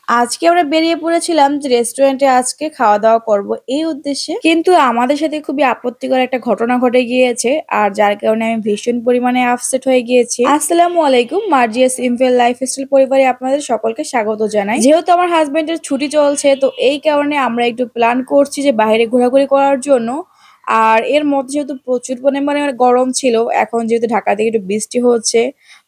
আজকে আমরা বেরিয়ে পড়েছিলাম যে রেস্টুরেন্টে আজকে খাওয়া-দাওয়া করব এই উদ্দেশ্যে। কিন্তু আমাদের সাথে খুবই আপত্তিকর একটা ঘটনা ঘটে গিয়েছে। আর যার কারণে আমি ভীষণ পরিমাণে আপসেট হয়ে গিয়েছি। আসসালামু আলাইকুম। মার্জিয়া সিম্পল লাইফস্টাইল পরিবারে আপনাদের সকলকে স্বাগত জানাই। যেহেতু আমার হাসব্যান্ডের ছুটি চলছে তো এই কারণে আমরা একটু প্ল্যান করছি যে বাইরে ঘোরাঘুরি করার জন্য। আর এর মধ্যে যেহেতু প্রচুর পরিমাণে গরম ছিল, এখন যেহেতু ঢাকা থেকে একটু বৃষ্টি হচ্ছে,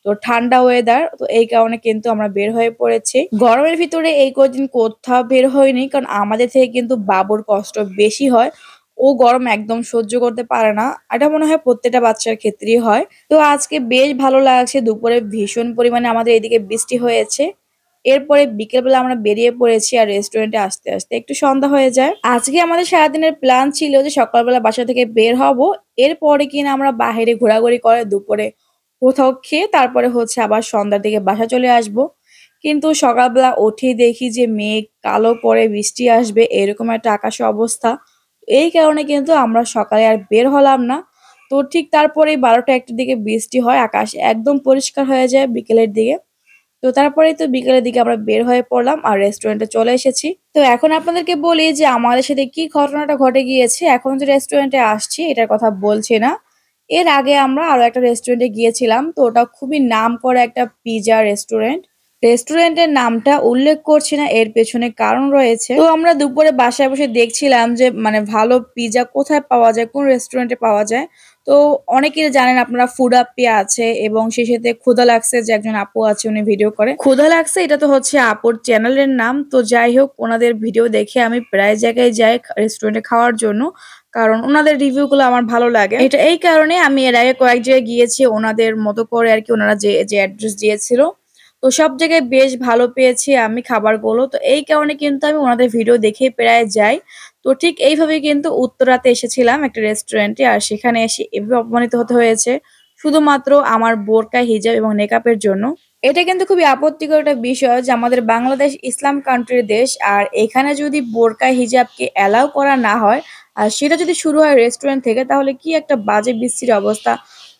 তো ঠান্ডা ওয়েদার, তো এই কারণে কিন্তু আমরা বের হয়ে পড়েছি। গরমের ভিতরে এই কদিন কোথাও বের হয়নি, কারণ আমাদের থেকে কিন্তু বাবুর কষ্ট বেশি হয়। ও গরম একদম সহ্য করতে পারে না। এটা মনে হয় প্রত্যেকটা বাচ্চার ক্ষেত্রেই হয়। তো আজকে বেশ ভালো লাগছে, দুপুরে ভীষণ পরিমাণে আমাদের এদিকে বৃষ্টি হয়েছে। এরপরে বিকেলবেলা আমরা বেরিয়ে পড়েছি আর রেস্টুরেন্টে আসতে আসতে একটু সন্ধ্যা হয়ে যায়। আজকে আমাদের সারাদিনের প্ল্যান ছিল যে সকালবেলা বাসা থেকে বের হব, এরপরে কিনা আমরা বাইরে ঘোরাঘুরি করে দুপুরে কোথাও খেয়ে তারপরে হচ্ছে আবার সন্ধ্যার দিকে বাসা চলে আসব। কিন্তু সকালবেলা উঠেই দেখি যে মেঘ কালো করে বৃষ্টি আসবে এরকম একটা আকাশের অবস্থা। এই কারণে কিন্তু আমরা সকালে আর বের হলাম না। তো ঠিক তারপরেই ১২টা-১টার দিকে বৃষ্টি হয়, আকাশ একদম পরিষ্কার হয়ে যায় বিকেলের দিকে। তো তারপরেই তো বিকেলের দিকে আমরা বের হয়ে পড়লাম আর রেস্টুরেন্টে চলে এসেছি। তো এখন আপনাদেরকে বলি যে আমাদের সাথে কি ঘটনাটা ঘটে গিয়েছে। এখন যে রেস্টুরেন্টে আসছি এটার কথা বলছি না। এর আগে আমরা আরো একটা রেস্টুরেন্টে গিয়েছিলাম। তো ওটা খুবই নামকরা একটা পিজ্জা রেস্টুরেন্ট। রেস্টুরেন্টের নামটা উল্লেখ করছি না, এর পেছনে কারণ রয়েছে। তো আমরা দুপুরে বাসায় বসে দেখছিলাম যে মানে ভালো পিজ্জা কোথায় পাওয়া যায়, কোন রেস্টুরেন্টে পাওয়া যায়। তো অনেকেই জানেন আপনারা ফুড আপ্পি আছে এবং সেই সাথে ক্ষুধা লাগছে যে একজন আপু আছে, উনি ভিডিও করে। ক্ষুধা লাগছে এটা তো হচ্ছে আপুর চ্যানেলের নাম। তো যাই হোক, ওনাদের ভিডিও দেখে আমি প্রায় জায়গায় যাই রেস্টুরেন্টে খাওয়ার জন্য। কারণ ওনাদের রিভিউ গুলো আমার ভালো লাগে। এটা এই কারণে আমি এর আগে কয়েক জায়গায় গিয়েছি ওনাদের মতো করে আরকি, ওনারা যে অ্যাড্রেস দিয়েছিল। তো সব জায়গায় বেশ ভালো পেয়েছি আমি খাবারগুলো। তো এই কারণে কিন্তু আমি ওনাদের ভিডিও দেখেই প্রায় যাই। তো ঠিক এইভাবেই কিন্তু উত্তরাতে এসেছিলাম একটা রেস্টুরেন্টে। আর সেখানে এসে এভাবে অপমানিত হতে হয়েছে শুধুমাত্র আমার বোরকা, হিজাব এবং নেকাবের জন্য। এটা কিন্তু খুবই আপত্তিকর একটা বিষয় যে আমাদের বাংলাদেশ ইসলাম কান্ট্রির দেশ। আর এখানে যদি বোরকা, হিজাবকে অ্যালাউ করা না হয় আর সেটা যদি শুরু হয় রেস্টুরেন্ট থেকে, তাহলে কি একটা বাজে বিশ্রী অবস্থা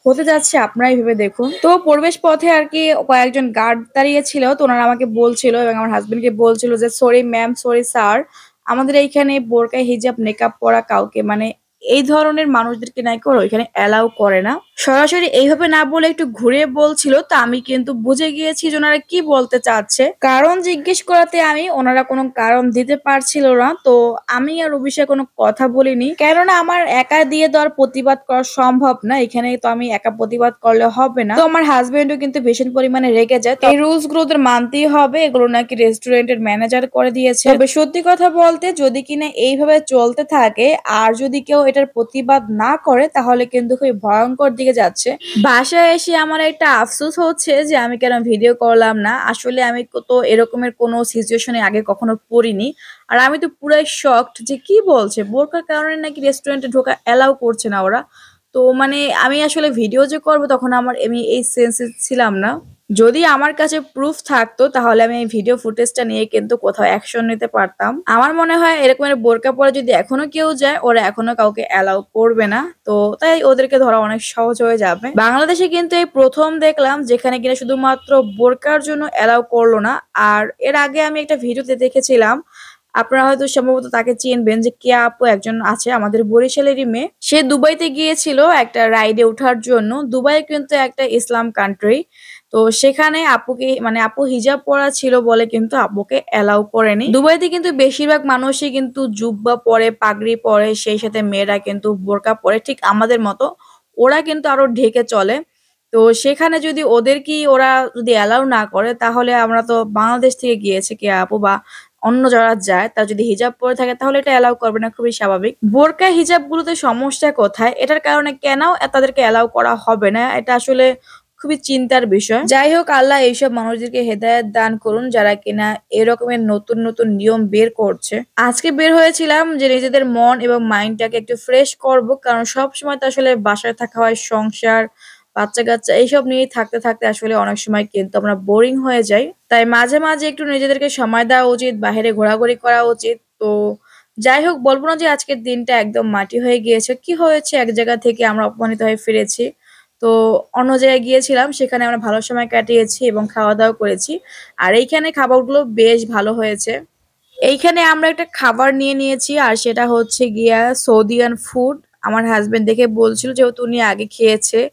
হতে যাচ্ছে আপনারাই ভেবে দেখুন। তো প্রবেশ পথে আরকি কয়েকজন গার্ড দাঁড়িয়ে ছিল। তো ওনারা আমাকে বলছিল এবং আমার হাসব্যান্ডকে বলছিল যে, "সরি ম্যাম, সরি স্যার। আমাদের এইখানে বোরকা, হিজাব, নেকাব পরা কাউকে মানে এই ধরনের মানুষদেরকে নাকি ওরা ওইখানে অ্যালাউ করে না।" সরাসরি এইভাবে না বলে একটু ঘুরিয়ে বলছিল। তো আমি কিন্তু বুঝে গিয়েছি যে ওনারা কি বলতে চাচ্ছে। কারণ জিজ্ঞেস করাতে আমি ওনারা কোনো কারণ দিতে পারছিল না। তো আমি আর ও বিষয়ে কোনো কথা বলিনি। কেননা আমার একা দিয়ে তো আর প্রতিবাদ করা সম্ভব না। এখানে তো আমি একা প্রতিবাদ করলে হবে না। তো আমার হাসব্যান্ডও কিন্তু ভীষণ পরিমাণে রেগে যায়। তো এই রুলস গুলো ওদের মানতেই হবে। এগুলো নাকি রেস্টুরেন্টের ম্যানেজার করে দিয়েছে। তবে সত্যি কথা বলতে যদি কিনা এইভাবে চলতে থাকে আর যদি কেউ এটার প্রতিবাদ না করে, তাহলে কিন্তু খুবই ভয়ঙ্কর দিকে যাচ্ছে। বাসায় এসে আমার একটা আফসোস হচ্ছে যে আমি কেন ভিডিও করলাম না। আসলে আমি তো এরকমের কোনো সিচুয়েশনে আগে কখনো পড়িনি। আর আমি তো পুরাই শকড যে কি বলছে? বোরকার কারণে নাকি রেস্টুরেন্টে ঢোকা অ্যালাউ করছে না ওরা। তো মানে আমি আসলে ভিডিও যে করব তখন আমি এই সেন্সে ছিলাম না। যদি আমার কাছে প্রুফ থাকতো তাহলে আমি এই ভিডিও ফুটেজটা নিয়ে কিন্তু কোথাও অ্যাকশন নিতে পারতাম। আমার মনে হয় এরকমের বোরকা পরে যদি এখনো কেউ যায়, ওরা এখনো কাউকে অ্যালাউ করবে না। তো তাই ওদেরকে ধরা অনেক সহজ হয়ে যাবে। বাংলাদেশে কিন্তু এই ১ম দেখলাম যেখানে কিনা শুধুমাত্র বোরকার জন্য অ্যালাউ করলো না। আর এর আগে আমি একটা ভিডিওতে দেখেছিলাম, আপনারা হয়তো সম্ভবত তাকে চিনবেন, যে কেয়া আপু একজন আছে আমাদের বরিশালেরই মেয়ে। সে দুবাইতে গিয়েছিল একটা রাইডে ওঠার জন্য। দুবাই কিন্তু একটা ইসলাম কান্ট্রি। তো সেখানে আপুকে মানে আপু হিজাব পরা ছিল বলে কিন্তু আপুকে অ্যালাউ করেনি। দুবাইতে কিন্তু বেশিরভাগ মানুষই কিন্তু জুব্বা পরে, পাগড়ি পরে, সেই সাথে মেয়েরা কিন্তু বোরকা পরে ঠিক আমাদের মতো। ওরা কিন্তু আরো ঢেকে চলে। তো সেখানে যদি ওদেরকেই ওরা যদি অ্যালাউ না করে, তাহলে আমরা তো বাংলাদেশ থেকে গিয়েছি কেয়া আপু বা অন্য যারা যায় তারা যদি হিজাব পরে থাকে তাহলে এটা অ্যালাউ করবে না, খুবই স্বাভাবিক। বোরকা হিজাবগুলোতে সমস্যা কোথায়? এটার কারণে কেন তাদেরকে অ্যালাউ করা হবে না? এটা আসলে খুবই চিন্তার বিষয়। যাই হোক, আল্লাহ এইসব মানুষদেরকে হেদায়েত দান করুন যারা কিনা এরকমের নতুন, নতুন নিয়ম বের করছে। আজকে বের হয়েছিলাম যে নিজেদের মন এবং মাইন্ডটাকে একটু ফ্রেশ করব। কারণ সবসময় তো আসলে বাসায় থাকা হয়, সংসার, বাচ্চা-কাচ্চা এইসব নিয়েই থাকতে, থাকতে আসলে অনেক সময় কিন্তু আমরা বোরিং হয়ে যাই। তাই মাঝে, মাঝে একটু নিজেদেরকে সময় দেওয়া উচিত, বাহিরে ঘোরাঘুরি করা উচিত। তো যাই হোক, বলব না যে আজকের দিনটা একদম মাটি হয়ে গিয়েছে। কি হয়েছে, এক জায়গা থেকে আমরা অপমানিত হয়ে ফিরেছি। তো অন্য জায়গায় গিয়েছিলাম, সেখানে আমরা ভালো সময় কাটিয়েছি এবং খাওয়া-দাওয়া করেছি। আর এইখানে খাবারগুলো বেশ ভালো হয়েছে। এইখানে আমরা একটা খাবার নিয়ে নিয়েছি আর সেটা হচ্ছে গিয়া সৌদিয়ান ফুড। আমার হাসব্যান্ড দেখে বলছিল যেহেতু উনি আগে খেয়েছে।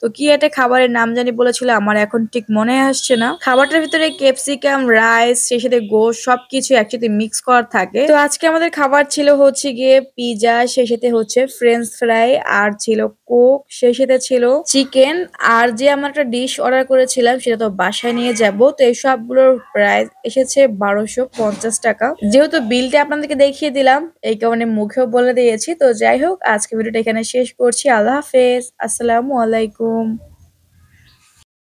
তো কি একটা খাবারের নাম জানি বলেছিল, আমার এখন ঠিক মনে আসছে না। খাবারটার ভিতরে ক্যাপসিকাম, রাইস, সেই সাথে গোশত সবকিছু একসাথে মিক্স করা থাকে। তো আজকে আমাদের খাবার ছিল হচ্ছে গিয়ে পিজা, সেই সাথে হচ্ছে ফ্রেঞ্চ ফ্রাই আর ছিল কোক, সেই সাথে ছিল চিকেন। আর যে আমরা একটা ডিশ অর্ডার করেছিলাম সেটা তো বাসায় নিয়ে যাব। তো এই সবগুলোর প্রাইস এসেছে 1250 টাকা। যেহেতু বিলটা আপনাদেরকে দেখিয়ে দিলাম, এই কারণে মুখেও বলে দিয়েছি। তো যাই হোক, আজকে ভিডিওটা এখানে শেষ করছি। আল্লাহ হাফেজ, আসসালামু আলাইকুম।